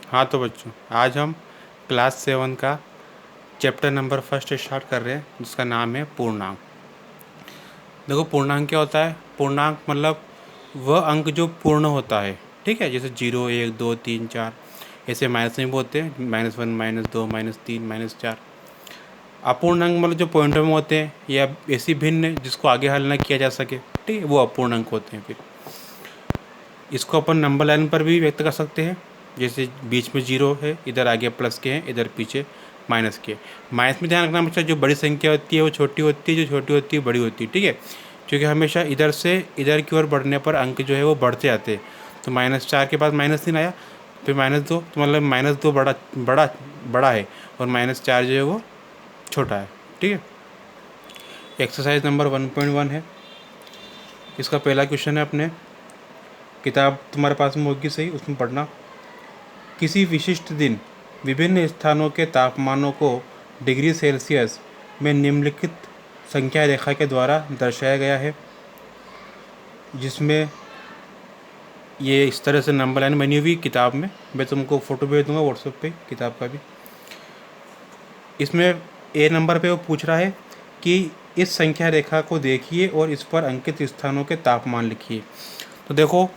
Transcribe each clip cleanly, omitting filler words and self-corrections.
हाँ तो बच्चों, आज हम क्लास 7 का चैप्टर नंबर फर्स्ट स्टार्ट कर रहे हैं, जिसका नाम है पूर्णांक। देखो, पूर्णांक क्या होता है? पूर्णांक मतलब वह अंक जो पूर्ण होता है, ठीक है। जैसे 0, 1, 2, 3, 4 ऐसे माइनस में भी होते हैं, -1, -2, -3, -4। अपूर्णांक मतलब जो पॉइंटों में होते हैं या ऐसी भिन्न जिसको आगे हल ना किया जा सके, ठीक है, वो अपूर्णांक होते हैं। फिर इसको अपन नंबर लाइन पर भी व्यक्त कर सकते हैं। जैसे बीच में 0 है, इधर आगे प्लस के हैं, इधर पीछे माइनस के। माइनस में ध्यान रखना बच्चा, जो बड़ी संख्या होती है वो छोटी होती है, जो छोटी होती है बड़ी होती है, ठीक है। क्योंकि हमेशा इधर से इधर की ओर बढ़ने पर अंक जो है वो बढ़ते जाते हैं। तो -4 के बाद -3 आया, फिर -2, तो मतलब -2 बड़ा बड़ा बड़ा है और -4 जो है वो छोटा है, ठीक है। एक्सरसाइज नंबर 1.1 है। इसका पहला क्वेश्चन है, अपने किताब तुम्हारे पास में होगी सही, उसमें पढ़ना। किसी विशिष्ट दिन विभिन्न स्थानों के तापमानों को डिग्री सेल्सियस में निम्नलिखित संख्या रेखा के द्वारा दर्शाया गया है, जिसमें ये इस तरह से नंबर लाइन बनी हुई किताब में। मैं तुमको फ़ोटो भेज दूंगा व्हाट्सएप पे किताब का भी। इसमें ए नंबर पे वो पूछ रहा है कि इस संख्या रेखा को देखिए और इस पर अंकित स्थानों के तापमान लिखिए। तो देखो,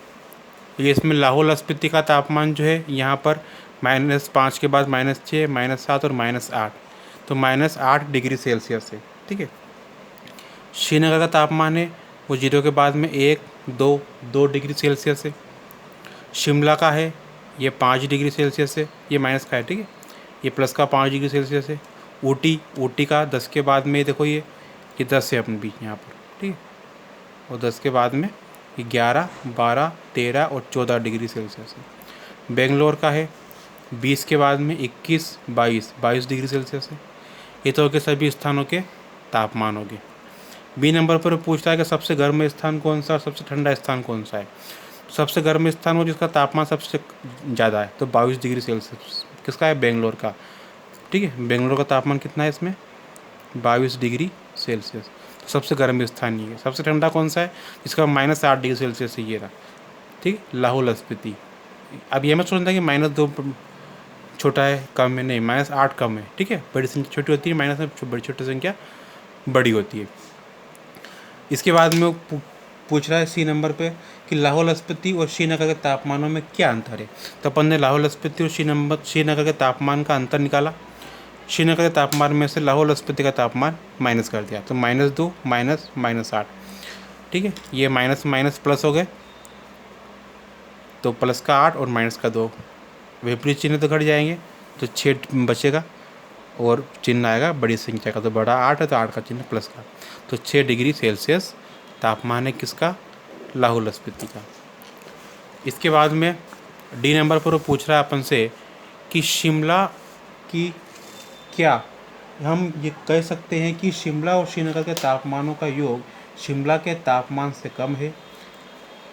ये इसमें लाहौल स्पीति का तापमान जो है यहाँ पर -5 के बाद -6, -7 और -8, तो -8 डिग्री सेल्सियस है, ठीक है। श्रीनगर का तापमान है वो 0 के बाद में 1, 2 डिग्री सेल्सियस है। शिमला का है ये 5 डिग्री सेल्सियस है, ये माइनस का है, ठीक है। ये प्लस का 5 डिग्री सेल्सियस है। ऊटी का 10 के बाद में देखो ये 10 है अपने बीच यहाँ पर, ठीक है। और 10 के बाद में 11, 12, 13 और 14 डिग्री सेल्सियस है। बेंगलोर का है 20 के बाद में 21, 22 डिग्री सेल्सियस है। ये तो हो गए सभी स्थानों के तापमान हो गए। बी नंबर पर पूछता है कि सबसे गर्म स्थान कौन सा और सबसे ठंडा स्थान कौन सा है। सबसे गर्म स्थान वो जिसका तापमान सबसे ज़्यादा है, तो 22 डिग्री सेल्सियस किसका है? बेंगलोर का, ठीक है। बेंगलोर का तापमान कितना है इसमें? 22 डिग्री सेल्सियस। तो सबसे गर्म स्थान ये है। सबसे ठंडा कौन सा है? जिसका -8 डिग्री सेल्सियस है, ये रहा, ठीक है, लाहौल स्पीति। अब ये मत सोचना कि -2 छोटा है, कम है, नहीं, -8 कम है, ठीक है। बड़ी संख्या छोटी होती है, माइनस में बड़ी छोटी संख्या बड़ी होती है। इसके बाद में वो पूछ रहा है सी नंबर पे कि लाहौल स्पीति और श्रीनगर के तापमानों में क्या अंतर है। तो अपन ने लाहौल स्पीति और श्रीनगर के तापमान का अंतर निकाला। श्रीनगर के तापमान में से लाहौल स्पीति का तापमान माइनस कर दिया, तो -2 -8, ठीक है। ये माइनस माइनस प्लस हो गए, तो प्लस का 8 और माइनस का 2, विपरीत चिन्ह तो घट जाएंगे, तो 6 बचेगा और चिन्ह आएगा बड़ी संख्या का, तो बड़ा 8 है तो 8 का चिन्ह प्लस का। तो 6 डिग्री सेल्सियस तापमान है किसका? लाहौल स्पीति का। इसके बाद में डी नंबर पर वो पूछ रहा है अपन से कि शिमला की, क्या हम ये कह सकते हैं कि शिमला और श्रीनगर के तापमानों का योग शिमला के तापमान से कम है?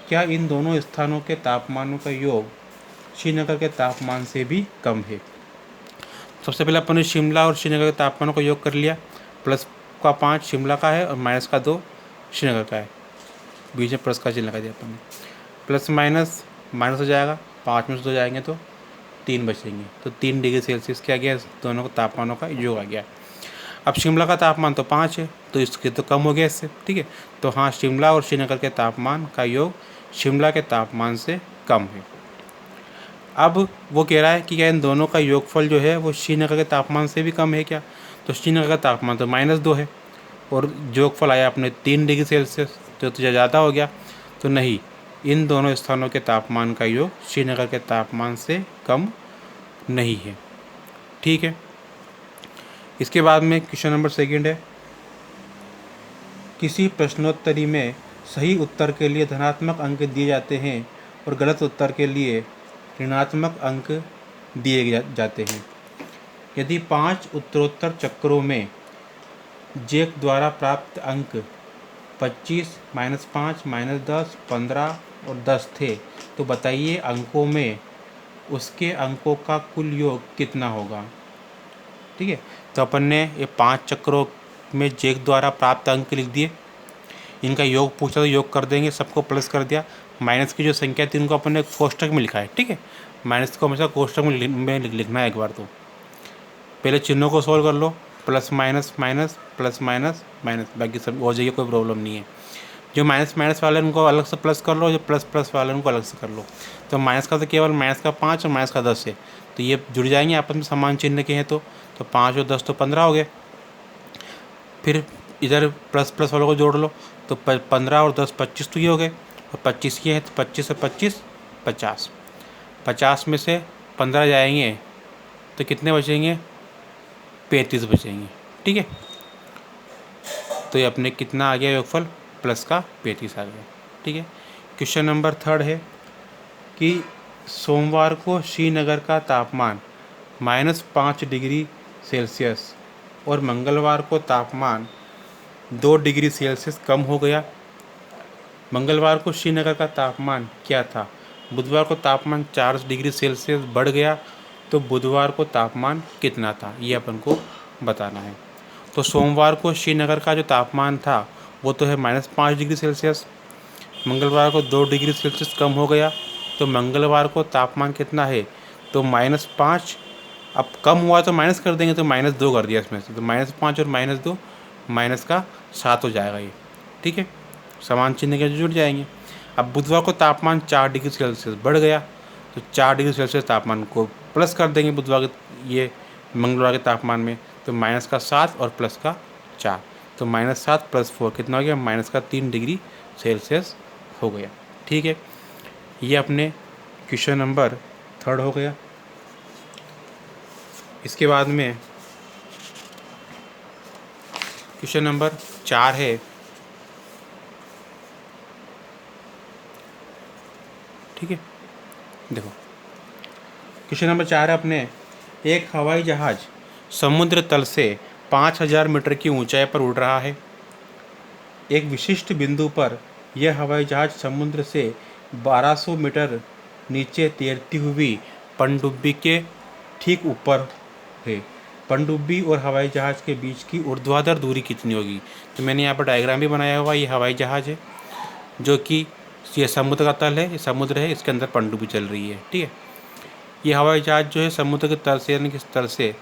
क्या इन दोनों स्थानों के तापमानों का योग श्रीनगर के तापमान से भी कम है? सबसे पहले अपन ने शिमला और श्रीनगर के तापमानों का योग कर लिया। प्लस का 5 शिमला का है और माइनस का 2 श्रीनगर का है, बीच में प्लस का चिन्ह लगा दिया अपन ने। प्लस माइनस माइनस हो जाएगा, 5 में से 2 जाएंगे तो 3 बचेंगे, तो 3 डिग्री सेल्सियस क्या आ गया? दोनों के तापमानों का योग आ गया। अब शिमला का तापमान तो 5 है, तो इसके तो कम हो गया इससे, ठीक है। तो हाँ, शिमला और श्रीनगर के तापमान का योग शिमला के तापमान से कम है। अब वो कह रहा है कि क्या इन दोनों का योगफल जो है वो श्रीनगर के तापमान से भी कम है क्या? तो श्रीनगर का तापमान तो -2 है और योगफल आया अपने 3 डिग्री सेल्सियस, तो ज़्यादा हो गया। तो नहीं, इन दोनों स्थानों के तापमान का योग श्रीनगर के तापमान से कम नहीं है, ठीक है। इसके बाद में क्वेश्चन नंबर 2 है, किसी प्रश्नोत्तरी में सही उत्तर के लिए धनात्मक अंक दिए जाते हैं और गलत उत्तर के लिए ऋणात्मक अंक दिए जाते हैं। यदि 5 उत्तरोत्तर चक्रों में जैक द्वारा प्राप्त अंक 25, -5, -10, 15 और 10 थे, तो बताइए अंकों में उसके अंकों का कुल योग कितना होगा, ठीक है। तो अपन ने ये 5 चक्रों में जैक द्वारा प्राप्त अंक लिख दिए, इनका योग पूछा तो योग कर देंगे, सबको प्लस कर दिया। माइनस की जो संख्या थी उनको अपन ने कोष्टक में लिखा है, ठीक है। माइनस को हमेशा कोष्टक में लिखना है एक बार। तो पहले चिन्हों को सोल्व कर लो, plus minus minus plus minus minus, बाकी सब हो जाइए, कोई प्रॉब्लम नहीं है। जो माइनस माइनस वाले उनको अलग से प्लस कर लो, जो प्लस प्लस वाले उनको अलग से कर लो। तो माइनस का तो केवल माइनस का 5 और माइनस का 10 है, तो ये जुड़ जाएंगे आपस में, समान चिन्ह के हैं तो 5 और 10 तो 15 हो गए। फिर इधर प्लस प्लस वालों को जोड़ लो, तो 15 और 10 25 तो ये हो गए, और 25 ये है तो 25 और 25 50। 50 में से 15 जाएंगे तो कितने बचेंगे? 35 बचेंगे, ठीक है। तो ये अपने कितना आ गया योगफल? प्लस का 35 आ गया, ठीक है। क्वेश्चन नंबर 3 है कि सोमवार को श्रीनगर का तापमान -5 डिग्री सेल्सियस और मंगलवार को तापमान 2 डिग्री सेल्सियस कम हो गया। मंगलवार को श्रीनगर का तापमान क्या था? बुधवार को तापमान 4 डिग्री सेल्सियस बढ़ गया, तो बुधवार को तापमान कितना था, ये अपन को बताना है। तो सोमवार को श्रीनगर का जो तापमान था वो तो है -5 डिग्री सेल्सियस, मंगलवार को 2 डिग्री सेल्सियस कम हो गया, तो मंगलवार को तापमान कितना है? तो -5। अब कम हुआ तो माइनस कर देंगे, तो -2 कर दिया इसमें से, तो -5 और -2 माइनस का 7 हो जाएगा ये, ठीक है। समान चिन्ह के जुड़ जाएंगे। अब बुधवार को तापमान 4 डिग्री सेल्सियस बढ़ गया, तो 4 डिग्री सेल्सियस तापमान को प्लस कर देंगे बुधवार के ये मंगलवार के तापमान में, तो -7 और +4, तो -7 + 4 कितना हो गया? -3 डिग्री सेल्सियस हो गया, ठीक है। ये अपने क्वेश्चन नंबर 3 हो गया। इसके बाद में क्वेश्चन नंबर 4 है, ठीक है। देखो क्वेश्चन नंबर 4 है अपने, एक हवाई जहाज़ समुद्र तल से 5000 मीटर की ऊंचाई पर उड़ रहा है। एक विशिष्ट बिंदु पर यह हवाई जहाज़ समुद्र से 1200 मीटर नीचे तैरती हुई पनडुब्बी के ठीक ऊपर है। पनडुब्बी और हवाई जहाज़ के बीच की ऊर्ध्वाधर दूरी कितनी होगी? तो मैंने यहाँ पर डायग्राम भी बनाया हुआ। ये हवाई जहाज़ है जो कि ये समुद्र का तल है, ये समुद्र है, इसके अंदर पनडुब्बी चल रही है, ठीक है। ये हवाई जहाज़ जो है समुद्र के तल से, यानी कि तल से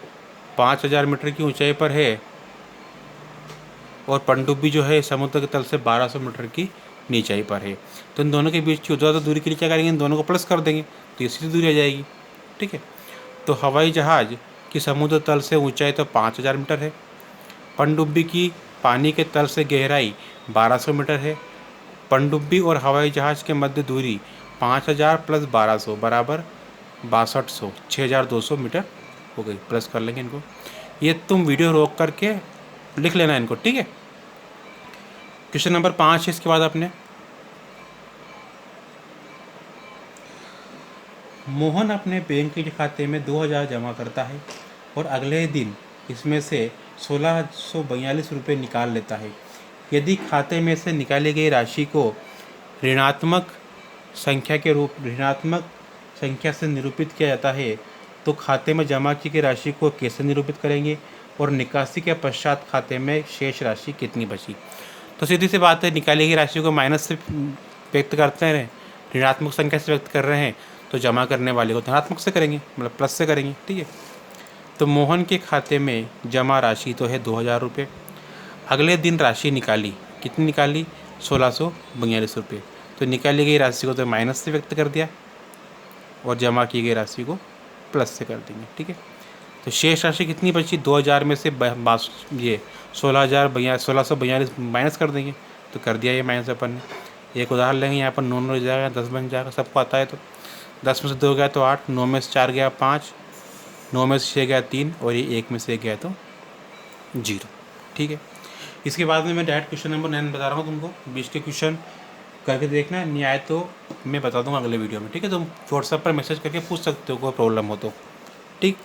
5000 मीटर की ऊंचाई पर है, और पनडुब्बी जो है समुद्र के तल से 1200 मीटर की नीचाई पर है। तो इन दोनों के बीच की ऊर्ध्वाधर दूरी के लिए क्या करेंगे? इन दोनों को प्लस कर देंगे, तो ये सीधी दूरी आ जाएगी, ठीक है। तो हवाई जहाज़ की समुद्र तल से ऊंचाई तो 5000 मीटर है, पनडुब्बी की पानी के तल से गहराई 1200 मीटर है, पनडुब्बी और हवाई जहाज़ के मध्य दूरी 5000 + 1200 बराबर 6200, 6200 मीटर हो गई। प्लस कर लेंगे इनको, ये तुम वीडियो रोक करके लिख लेना इनको, ठीक है। क्वेश्चन नंबर 5 है इसके बाद अपने, मोहन अपने बैंक के खाते में 2000 जमा करता है और अगले दिन इसमें से 1642 रुपये निकाल लेता है। यदि खाते में से निकाली गई राशि को ऋणात्मक संख्या से निरूपित किया जाता है, तो खाते में जमा की गई राशि को कैसे निरूपित करेंगे, और निकासी के पश्चात खाते में शेष राशि कितनी बची? तो सीधी सी बात है, निकाली गई राशि को माइनस से व्यक्त करते हैं, ऋणात्मक संख्या से व्यक्त कर रहे हैं, तो जमा करने वाले को धनात्मक से करेंगे, मतलब प्लस से करेंगे, ठीक है। तो मोहन के खाते में जमा राशि तो है 2000 रुपये। अगले दिन राशि निकाली, कितनी निकाली? 1642 रुपये। तो निकाली गई राशि को तो माइनस से व्यक्त कर दिया और जमा की गई राशि को प्लस से कर देंगे, ठीक है। तो शेष राशि कितनी बची? 2000 में से ये 1642 माइनस कर देंगे, तो कर दिया ये माइनस अपन ने। एक उदाहरण लेंगे, यहाँ पर 9 हो जाएगा, 10 बन जाएगा, सबको आता है। तो 10 में से 2 गया तो 8, 9 में से 4 गया 5, 9 में से 6 गया 3, और ये 1 में से 1 गया तो 0, ठीक है। इसके बाद में मैं डायरेक्ट क्वेश्चन नंबर 9 बता रहा हूँ तुमको। 20 के क्वेश्चन करके देखना है, नहीं आए तो मैं बता दूँगा अगले वीडियो में, ठीक है। तुम व्हाट्सएप पर मैसेज करके पूछ सकते हो कोई प्रॉब्लम हो तो, ठीक।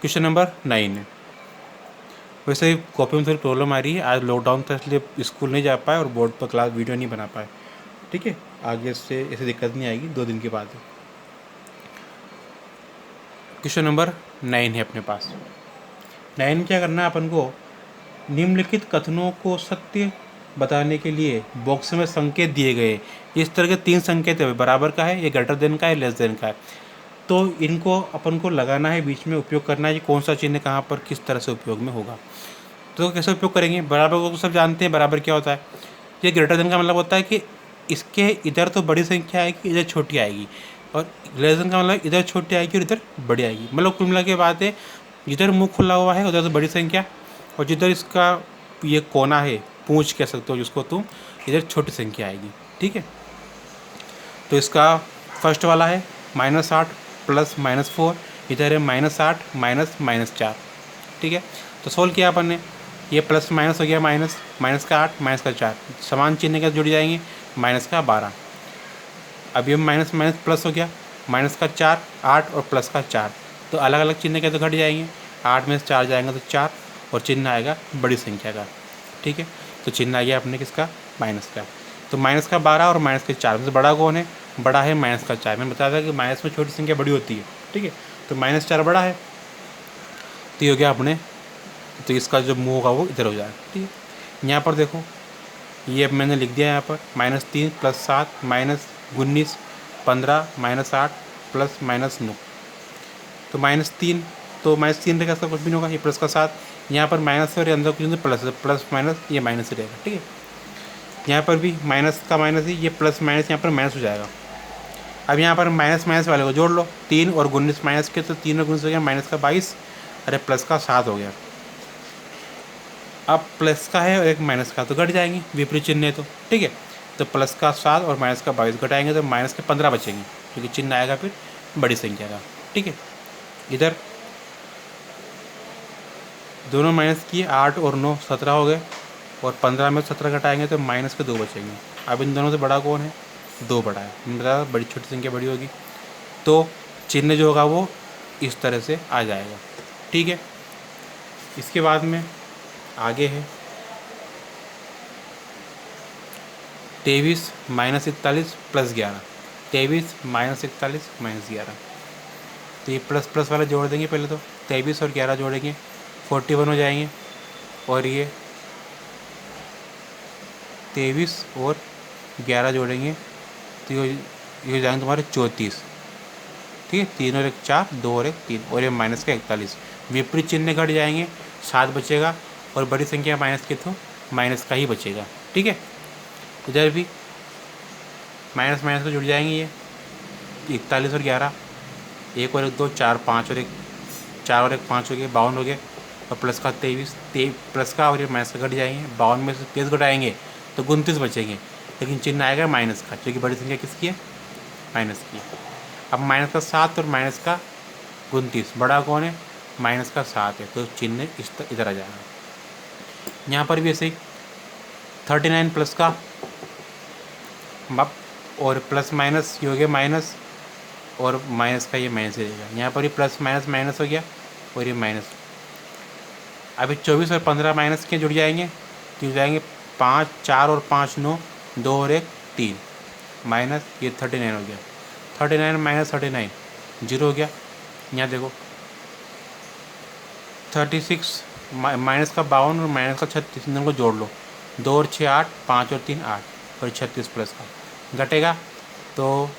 क्वेश्चन नंबर 9 है, वैसे ही कॉपी में थोड़ी प्रॉब्लम आ रही है, आज लॉकडाउन था इसलिए स्कूल नहीं जा पाए और बोर्ड पर क्लास वीडियो नहीं बना पाए, ठीक है। आगे से ऐसी दिक्कत नहीं आएगी, 2 दिन के बाद। क्वेश्चन नंबर 9 है अपने पास। 9 में क्या करना है अपन को? निम्नलिखित कथनों को सत्य बताने के लिए बॉक्स में संकेत दिए गए। इस तरह के 3 संकेत है, बराबर का है, ये ग्रेटर देन का है, लेस देन का है। तो इनको अपन को लगाना है, बीच में उपयोग करना है कि कौन सा चिन्ह कहाँ पर किस तरह से उपयोग में होगा। तो कैसे उपयोग करेंगे? बराबर को तो सब जानते हैं, बराबर क्या होता है। ये ग्रेटर देन का मतलब होता है कि इसके इधर तो बड़ी संख्या आएगी, इधर छोटी आएगी, और लेस देन का मतलब इधर छोटी आएगी और इधर बड़ी आएगी। मतलब कुल मिला के बात है, जिधर मुंह खुला हुआ है उधर तो बड़ी संख्या, और जिधर इसका ये कोना है, पूंछ कह सकते हो जिसको तुम, इधर छोटी संख्या आएगी। ठीक है, तो इसका फर्स्ट वाला है -8 प्लस -4, इधर है -8 माइनस -4। ठीक है, तो सोल्व किया अपन ने, ये प्लस माइनस हो गया, माइनस का 8 माइनस का 4, समान चिन्ह के जुड़ जाएंगे, माइनस का 12। अब ये माइनस माइनस प्लस हो गया, माइनस का 4 8 और प्लस का 4, तो अलग अलग चिन्ह के तो घट जाएंगे, 8 में से 4 जाएंगे तो 4, और चिन्ह आएगा बड़ी संख्या का। ठीक है, तो चिन्ह आ गया अपने किसका? माइनस का। तो माइनस का 12 और माइनस के 4 में से बड़ा कौन है? बड़ा है माइनस का 4। मैंने बताया था कि माइनस में छोटी संख्या बड़ी होती है। ठीक है, तो -4 बड़ा है, तो ये हो गया अपने, तो इसका जो मुँह होगा वो इधर हो जाएगा। ठीक है, यहाँ पर देखो, ये अब मैंने लिख दिया यहाँ पर -3 प्लस 7 माइनस 19 15 -8 प्लस -9, तो -3, तो -3 रहेगा, कुछ भी नहीं होगा, ये प्लस का 7, यहाँ पर माइनस और अंदर कुछ प्लस है, प्लस माइनस ये माइनस ही रहेगा। ठीक है, यहाँ पर भी माइनस का माइनस ही, ये प्लस माइनस यहाँ पर माइनस हो जाएगा। अब यहाँ पर माइनस माइनस वाले को जोड़ लो, 3 और 19 माइनस के, तो 3 और 19 हो गया माइनस का 22, अरे प्लस का 7 हो गया। अब प्लस का है और एक माइनस का, तो घट जाएंगे, विपरीत चिन्ह है तो। ठीक है, तो प्लस का 7 और माइनस का 22 घटाएंगे तो माइनस के 15 बचेंगे, क्योंकि चिन्ह आएगा फिर बड़ी संख्या का। ठीक है, इधर दोनों माइनस किए, 8 और 9 17 हो गए, और 15 में 17 घटाएंगे तो माइनस के 2 बचेंगे। अब इन दोनों से बड़ा कौन है? 2 बड़ा है, मैंने बताया बड़ी छोटी संख्या बड़ी होगी, तो चिन्ह जो होगा वो इस तरह से आ जाएगा। ठीक है, इसके बाद में आगे है 23 माइनस 41 प्लस 11, 23 माइनस 41 माइनस 11, तो ये प्लस प्लस वाला जोड़ देंगे पहले, तो 23 और 11 जोड़ेंगे 41 हो जाएंगे, और ये 23 और 11 जोड़ेंगे तो ये हो जाएंगे तुम्हारे 34। ठीक है, 3 और 1 4, 2 और 1 3, और ये माइनस का 41, विपरीत चिन्ह घट जाएंगे, 7 बचेगा, और बड़ी संख्या माइनस के तो माइनस का ही बचेगा। ठीक है, इधर भी माइनस माइनस को जुड़ जाएंगे, ये 41 और 11, 1 और 1 2 4 5 और 1 4 और 1 5 हो गए, 52 हो गए, और प्लस का 23 प्लस का और ये माइनस का घट जाएंगे, 52 में से 23 घटाएंगे तो 29 बचेंगे, लेकिन चिन्ह आएगा माइनस का, क्योंकि बड़ी संख्या किसकी है? माइनस की। अब माइनस का 7 और माइनस का 29, बड़ा कौन है? माइनस का 7 है, तो चिन्ह इधर आ जाएगा। यहाँ पर भी ऐसे ही 39 प्लस का, और प्लस माइनस ये हो गया माइनस, और माइनस का ये माइनस ही रहेगा। यहाँ पर भी प्लस माइनस माइनस हो गया, और ये माइनस। अभी 24 और 15 माइनस के जुड़ जाएंगे, तो जुड़ जाएंगे 5 4 और 5 9, 2 और 1 3, माइनस ये 39 हो गया, 39 माइनस 39 जीरो हो गया। यहाँ देखो 36 माइनस का 52 और माइनस का 36, इन दोनों को जोड़ लो, 2 और 6 8, 5 और 3 8, और 36 प्लस का घटेगा, तो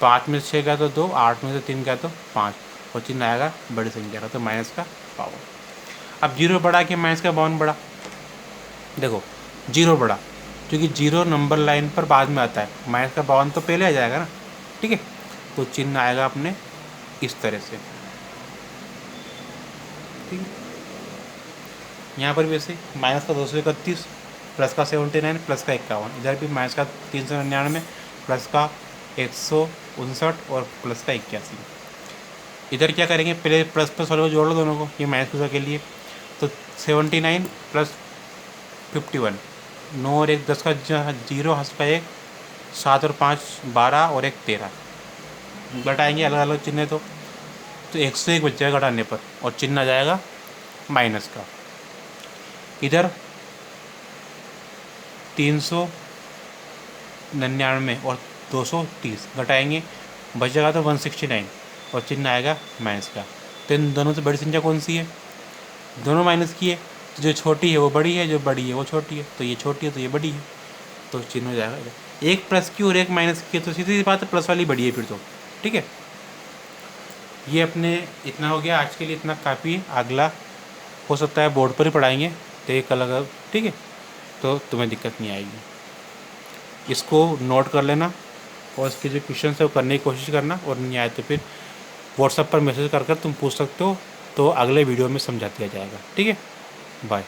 5 में से 6 गया तो 2, 8 में से 3 गया तो 5, और चिन्ह आएगा बड़ी संख्या का, तो माइनस का 52। अब जीरो बड़ा कि माइनस का 52 बड़ा? देखो जीरो बड़ा, क्योंकि जीरो नंबर लाइन पर बाद में आता है, माइनस का 52 तो पहले आ जाएगा ना। ठीक है, तो चिन्ह आएगा अपने इस तरह से। ठीक है, यहाँ पर भी ऐसे माइनस का 231 प्लस का 79 प्लस का 51, इधर भी माइनस का 399 प्लस का 159 और प्लस का 81। इधर क्या करेंगे, पहले प्लस प्लस वाले को जोड़ लो दोनों को, ये माइनस प्लस के लिए, तो 79 प्लस 51, 9 और 1 10 का 0, हंस का 1, 7 और 5 12 और 1 13, घटाएंगे अलग अलग चिन्ह तो 101 बच जाएगा घटाने पर, और चिन्ह आ जाएगा माइनस का। इधर 399 और 230 घटाएंगे, बचेगा तो 169, और चिन्ह आएगा माइनस का। तो इन दोनों से बड़ी संख्या कौन सी है? दोनों माइनस की है, तो जो छोटी है वो बड़ी है, जो बड़ी है वो छोटी है, तो ये छोटी है तो ये बड़ी है, तो चिन्ह हो जाएगा। एक प्लस की और एक माइनस की तो सीधी सी बात है, प्लस वाली बड़ी है फिर तो। ठीक है, ये अपने इतना हो गया आज के लिए, इतना काफ़ी है। अगला हो सकता है बोर्ड पर ही पढ़ाएंगे, तो एक अलग। ठीक है, तो तुम्हें दिक्कत नहीं आएगी, इसको नोट कर लेना और इसके जो क्वेश्चन है वो करने की कोशिश करना, और नहीं आए तो फिर व्हाट्सएप पर मैसेज कर तुम पूछ सकते हो, तो अगले वीडियो में समझा दिया जाएगा। ठीक है, बाय।